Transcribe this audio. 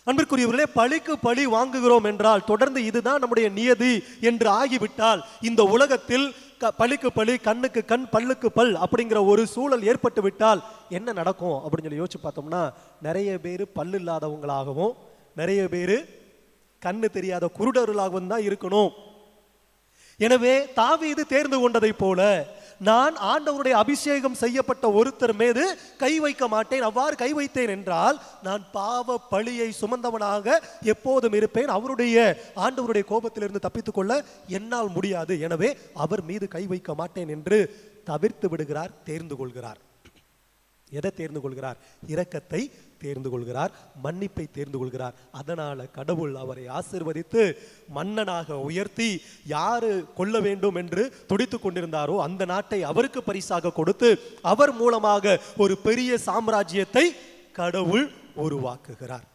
அன்பிற்குரியவர்களே, பழிக்கு பழி வாங்குகிறோம் என்றால் தொடர்ந்து இதுதான் நம்முடைய நியதி என்று ஆகிவிட்டால் இந்த உலகத்தில் பழிக்கு பழி, கண்ணுக்கு கண், பல்லுக்கு பல் அப்படிங்கிற ஒரு சூழல் ஏற்பட்டு விட்டால் என்ன நடக்கும் அப்படின்னு சொல்லி யோசிச்சு பார்த்தோம்னா, நிறைய பேர் பல்லு இல்லாதவங்களாகவும் நிறைய பேர் கண்ணு தெரியாத குருடர்களாகவும் தான் இருக்கணும். எனவே தாவீது தேர்ந்து கொண்டதை போல நான் ஆண்டவருடைய அபிஷேகம் செய்யப்பட்ட ஒருத்தர் மீது கை வைக்க மாட்டேன். அவ்வாறு கை வைத்தேன் என்றால் நான் பாவ பழியை சுமந்தவனாக எப்போதும் இருப்பேன். ஆண்டவருடைய கோபத்திலிருந்து தப்பித்துக் கொள்ள என்னால் முடியாது. எனவே அவர் மீது கை வைக்க மாட்டேன் என்று தவிர்த்து விடுகிறார், தேர்ந்து கொள்கிறார். எதை தேர்ந்து கொள்கிறார்? இரக்கத்தை தேர்ந்து கொள்கிறார், மன்னிப்பை தேர்ந்து கொள்கிறார். அதனால கடவுள் அவரை ஆசீர்வதித்து மன்னனாக உயர்த்தி, யாரு கொள்ள வேண்டும் என்று துடித்துக் கொண்டிருந்தாரோ அந்த நாட்டை அவருக்கு பரிசாக கொடுத்து அவர் மூலமாக ஒரு பெரிய சாம்ராஜ்யத்தை கடவுள் உருவாக்குகிறார்.